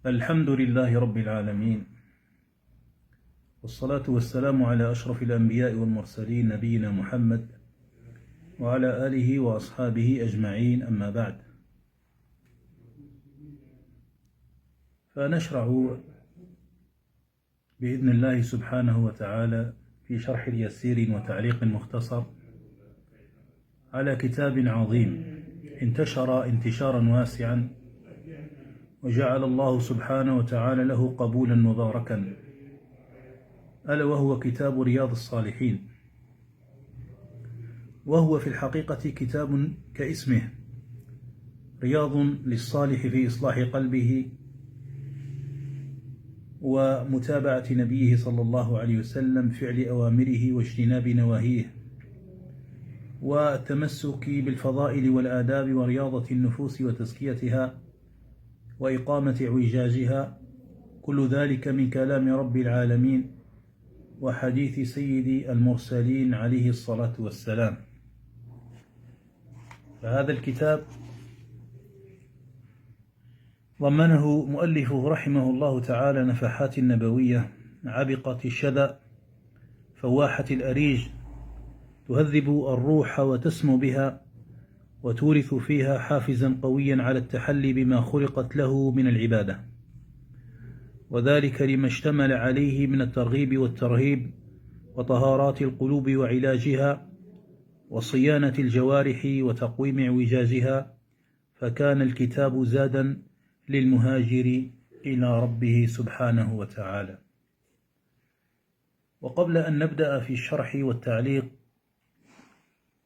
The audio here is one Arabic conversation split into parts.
الحمد لله رب العالمين، والصلاة والسلام على أشرف الأنبياء والمرسلين نبينا محمد وعلى آله وأصحابه أجمعين، أما بعد. فنشرع بإذن الله سبحانه وتعالى في شرح يسير وتعليق مختصر على كتاب عظيم انتشر انتشارا واسعا، وجعل الله سبحانه وتعالى له قبولا مباركا، ألا وهو كتاب رياض الصالحين. وهو في الحقيقة كتاب كاسمه، رياض للصالح في إصلاح قلبه ومتابعة نبيه صلى الله عليه وسلم، فعل أوامره واجتناب نواهيه، والتمسك بالفضائل والآداب ورياضة النفوس وتزكيتها وإقامة اعوجاجها، كل ذلك من كلام رب العالمين وحديث سيد المرسلين عليه الصلاة والسلام. فهذا الكتاب ضمنه مؤلفه رحمه الله تعالى نفحات نبوية عبقة الشذا فواحة الأريج، تهذب الروح وتسمو بها، وتورث فيها حافزا قويا على التحلي بما خلقت له من العبادة، وذلك لما اشتمل عليه من الترغيب والترهيب وطهارات القلوب وعلاجها وصيانة الجوارح وتقويم اعوجاجها. فكان الكتاب زادا للمهاجر إلى ربه سبحانه وتعالى. وقبل أن نبدأ في الشرح والتعليق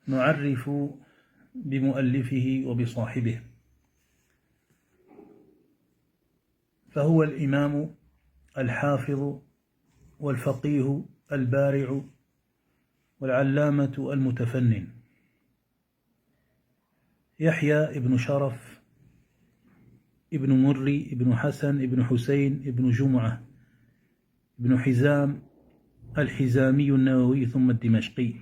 نعرف بمؤلفه وبصاحبه. فهو الإمام الحافظ والفقيه البارع والعلامة المتفنن يحيى ابن شرف ابن مري ابن حسن ابن حسين ابن جمعة ابن حزام الحزامي النووي ثم الدمشقي،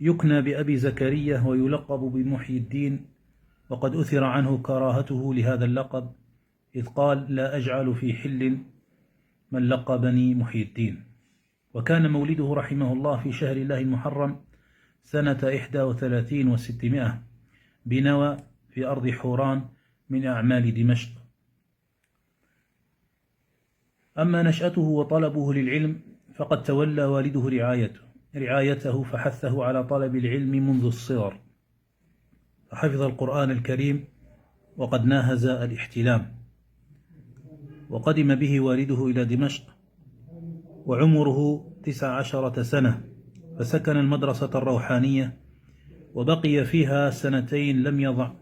يكنى بأبي زكريا ويلقب بمحيي الدين، وقد أثر عنه كراهته لهذا اللقب، إذ قال: لا أجعل في حل من لقبني محيي الدين. وكان مولده رحمه الله في شهر الله المحرم سنة 31 و600 بنوى في أرض حوران من أعمال دمشق. أما نشأته وطلبه للعلم فقد تولى والده رعايته فحثه على طلب العلم منذ الصغر، فحفظ القرآن الكريم وقد ناهز الاحتلام. وقدم به والده إلى دمشق وعمره 19 سنة، فسكن المدرسة الروحانية وبقي فيها 2 لم يضع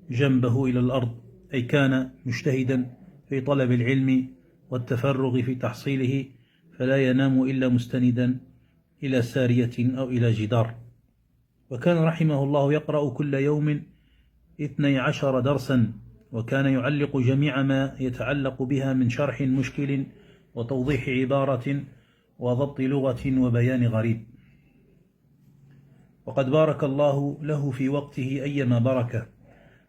جنبه إلى الأرض، أي كان مجتهدا في طلب العلم والتفرغ في تحصيله، فلا ينام إلا مستندا إلى سارية أو إلى جدار. وكان رحمه الله يقرأ كل يوم 12 درسا، وكان يعلق جميع ما يتعلق بها من شرح مشكل وتوضيح عبارة وضبط لغة وبيان غريب. وقد بارك الله له في وقته أيما بركة،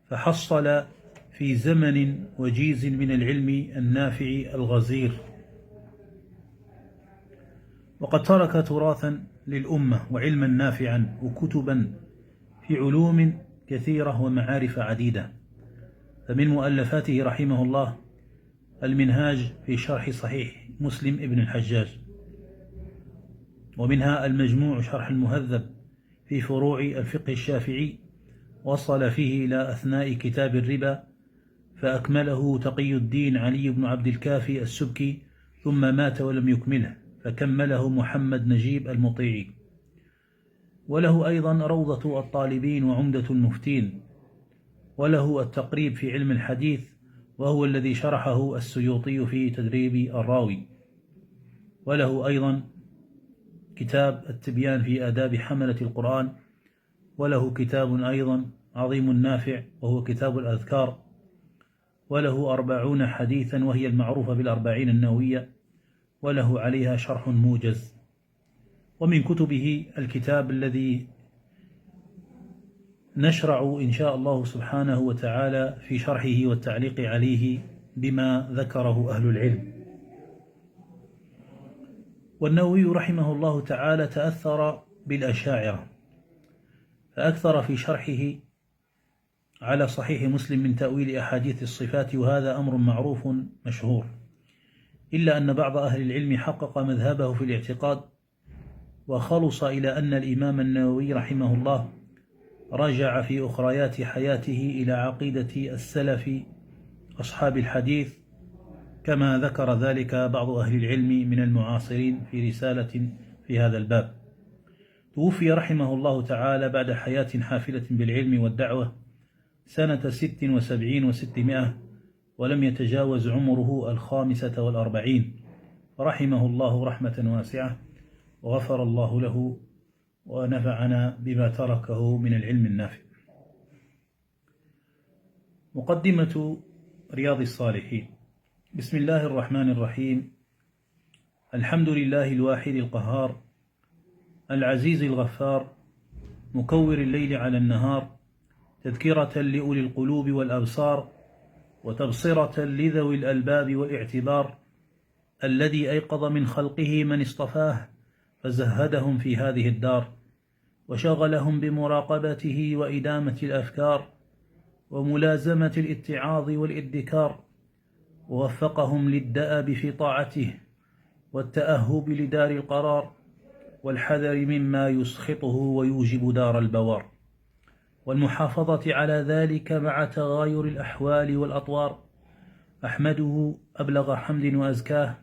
فحصل في زمن وجيز من العلم النافع الغزير، وقد ترك تراثا للأمة وعلما نافعا وكتبا في علوم كثيرة ومعارف عديدة. فمن مؤلفاته رحمه الله المنهاج في شرح صحيح مسلم ابن الحجاج، ومنها المجموع شرح المهذب في فروع الفقه الشافعي، وصل فيه إلى أثناء كتاب الربا فأكمله تقي الدين علي بن عبد الكافي السبكي، ثم مات ولم يكمله فكمله محمد نجيب المطيعي. وله أيضا روضة الطالبين وعمدة المفتين، وله التقريب في علم الحديث، وهو الذي شرحه السيوطي في تدريب الراوي. وله أيضا كتاب التبيان في آداب حملة القرآن، وله كتاب أيضا عظيم نافع وهو كتاب الأذكار، وله 40 حديثا وهي المعروفة بالأربعين النووية، وله عليها شرح موجز. ومن كتبه الكتاب الذي نشرع إن شاء الله سبحانه وتعالى في شرحه والتعليق عليه بما ذكره أهل العلم. والنووي رحمه الله تعالى تأثر بالأشاعرة، فأكثر في شرحه على صحيح مسلم من تأويل أحاديث الصفات، وهذا أمر معروف مشهور، إلا أن بعض أهل العلم حقق مذهبه في الاعتقاد، وخلص إلى أن الإمام النووي رحمه الله رجع في أخريات حياته إلى عقيدة السلف أصحاب الحديث، كما ذكر ذلك بعض أهل العلم من المعاصرين في رسالة في هذا الباب. توفي رحمه الله تعالى بعد حياة حافلة بالعلم والدعوة سنة 76 و600، ولم يتجاوز عمره 45، رحمه الله رحمة واسعة، وغفر الله له ونفعنا بما تركه من العلم النافع. مقدمة رياض الصالحين. بسم الله الرحمن الرحيم. الحمد لله الواحد القهار، العزيز الغفار، مكور الليل على النهار، تذكرة لأولي القلوب والأبصار، وتبصرة لذوي الألباب والاعتبار، الذي أيقظ من خلقه من اصطفاه فزهدهم في هذه الدار، وشغلهم بمراقبته وإدامة الأفكار وملازمة الاتعاظ والادكار، ووفقهم للدأب في طاعته والتأهب لدار القرار، والحذر مما يسخطه ويوجب دار البوار، والمحافظة على ذلك مع تغاير الأحوال والأطوار. أحمده أبلغ حمد وأزكاه،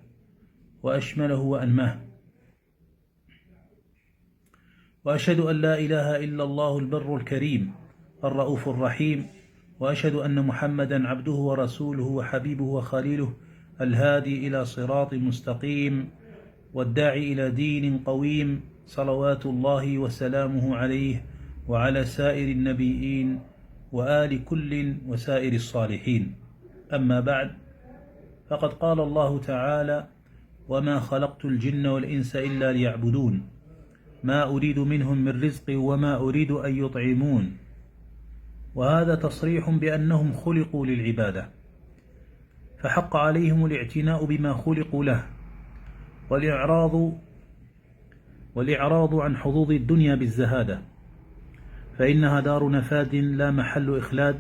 وأشمله وأنماه، وأشهد أن لا إله إلا الله البر الكريم الرؤوف الرحيم، وأشهد أن محمدا عبده ورسوله وحبيبه وخليله، الهادي إلى صراط مستقيم، والداعي إلى دين قويم، صلوات الله وسلامه عليه وعلى سائر النبيين وآل كل وسائر الصالحين. أما بعد، فقد قال الله تعالى: وما خلقت الجن والإنس إلا ليعبدون، ما أريد منهم من رزق وما أريد أن يطعمون. وهذا تصريح بأنهم خلقوا للعبادة، فحق عليهم الاعتناء بما خلقوا له، والإعراض عن حظوظ الدنيا بالزهادة، فإنها دار نفاد لا محل إخلاد،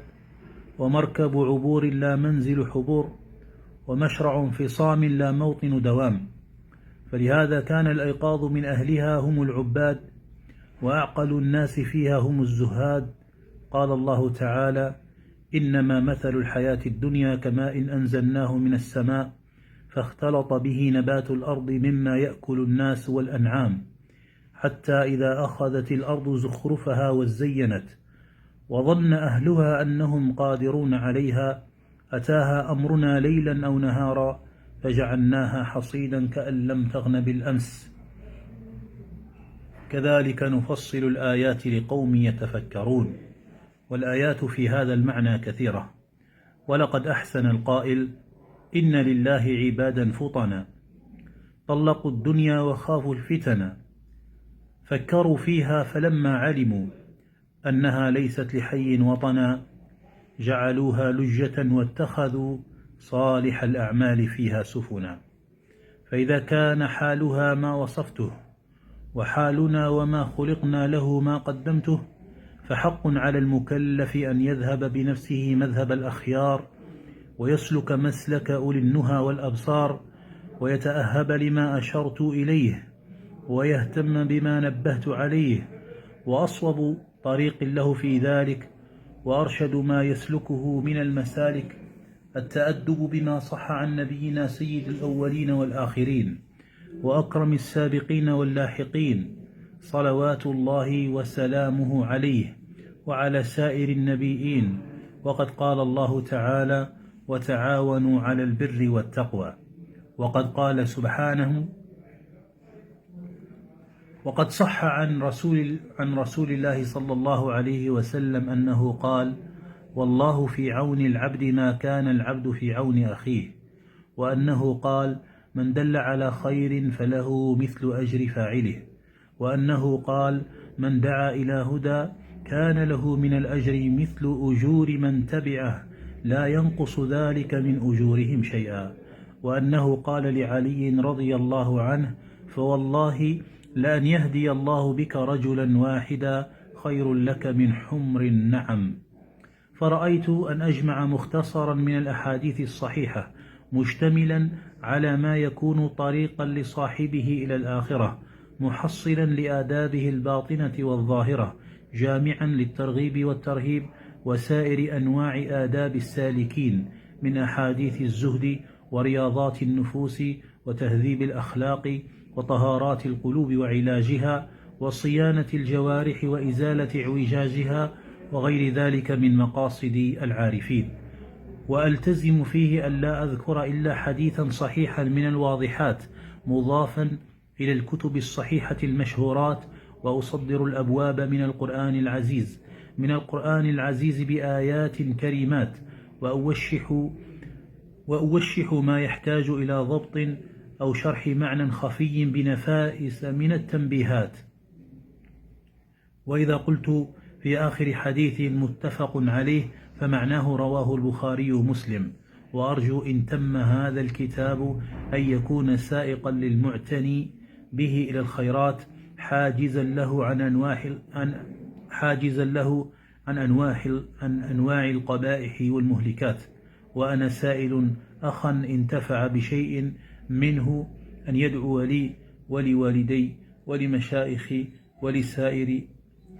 ومركب عبور لا منزل حبور، ومشرع انفصام لا موطن دوام. فلهذا كان الأيقاظ من أهلها هم العباد، وأعقل الناس فيها هم الزهاد. قال الله تعالى: إنما مثل الحياة الدنيا كماء أنزلناه من السماء فاختلط به نبات الأرض مما يأكل الناس والأنعام، حتى إذا أخذت الأرض زخرفها وزينت وظن أهلها أنهم قادرون عليها أتاها أمرنا ليلا أو نهارا فجعلناها حصيدا كأن لم تغن بالأمس، كذلك نفصل الآيات لقوم يتفكرون. والآيات في هذا المعنى كثيرة. ولقد أحسن القائل: إن لله عبادا فطنا طلقوا الدنيا وخافوا الفتن، فكروا فيها فلما علموا أنها ليست لحي وطنا جعلوها لجة واتخذوا صالح الأعمال فيها سفنا. فإذا كان حالها ما وصفته وحالنا وما خلقنا له ما قدمته، فحق على المكلف أن يذهب بنفسه مذهب الأخيار، ويسلك مسلك أولي النهى والأبصار، ويتأهب لما أشرت إليه، ويهتم بما نبهت عليه، وأصوب طريق له في ذلك وأرشد ما يسلكه من المسالك التأدب بما صح عن نبينا سيد الأولين والآخرين وأكرم السابقين واللاحقين، صلوات الله وسلامه عليه وعلى سائر النبيين. وقد قال الله تعالى: وتعاونوا على البر والتقوى. وقد قال سبحانه: وقد صح عن رسول الله صلى الله عليه وسلم أنه قال: والله في عون العبد ما كان العبد في عون أخيه، وأنه قال: من دل على خير فله مثل أجر فاعله، وأنه قال: من دعا إلى هدى كان له من الأجر مثل أجور من تبعه لا ينقص ذلك من أجورهم شيئا، وأنه قال لعلي رضي الله عنه: فوالله لأن يهدي الله بك رجلا واحدا خير لك من حمر النعم. فرأيت أن أجمع مختصرا من الأحاديث الصحيحة مشتملا على ما يكون طريقا لصاحبه إلى الآخرة، محصلا لآدابه الباطنة والظاهرة، جامعا للترغيب والترهيب وسائر أنواع آداب السالكين من أحاديث الزهد ورياضات النفوس وتهذيب الأخلاق وطهارات القلوب وعلاجها وصيانة الجوارح وإزالة اعوجاجها وغير ذلك من مقاصد العارفين. وألتزم فيه ألا أذكر إلا حديثا صحيحا من الواضحات مضافا إلى الكتب الصحيحة المشهورات، وأصدر الأبواب من القرآن العزيز بآيات كريمات، وأوشح ما يحتاج إلى ضبط أو شرح معنى خفي بنفائس من التنبيهات. وإذا قلت في آخر حديث متفق عليه فمعناه رواه البخاري ومسلم، وأرجو إن تم هذا الكتاب أن يكون سائقا للمعتني به إلى الخيرات، حاجزا له عن أنواع القبائح والمهلكات. وأنا سائل أخا انتفع بشيء منه أن يدعو لي ولوالدي ولمشايخي ولسائر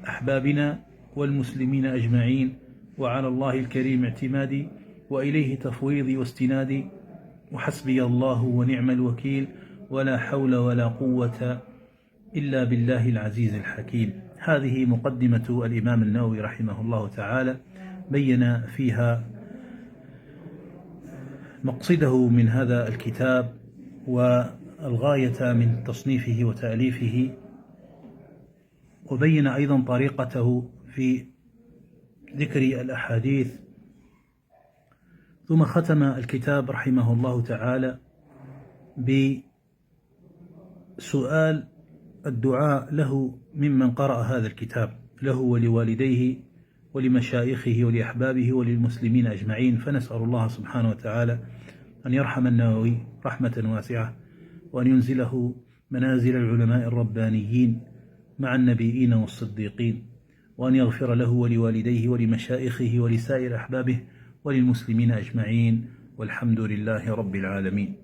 أحبابنا والمسلمين أجمعين، وعلى الله الكريم اعتمادي، وإليه تفويضي واستنادي، وحسبي الله ونعم الوكيل، ولا حول ولا قوة إلا بالله العزيز الحكيم. هذه مقدمة الإمام النووي رحمه الله تعالى، بين فيها مقصده من هذا الكتاب والغاية من تصنيفه وتأليفه، وبين أيضا طريقته في ذكر الأحاديث. ثم ختم الكتاب رحمه الله تعالى بسؤال الدعاء له ممن قرأ هذا الكتاب، له ولوالديه ولمشايخه ولأحبابه وللمسلمين أجمعين. فنسأل الله سبحانه وتعالى أن يرحم النووي رحمة واسعة، وأن ينزله منازل العلماء الربانيين مع النبيين والصديقين، وأن يغفر له ولوالديه ولمشايخه ولسائر أحبابه وللمسلمين أجمعين، والحمد لله رب العالمين.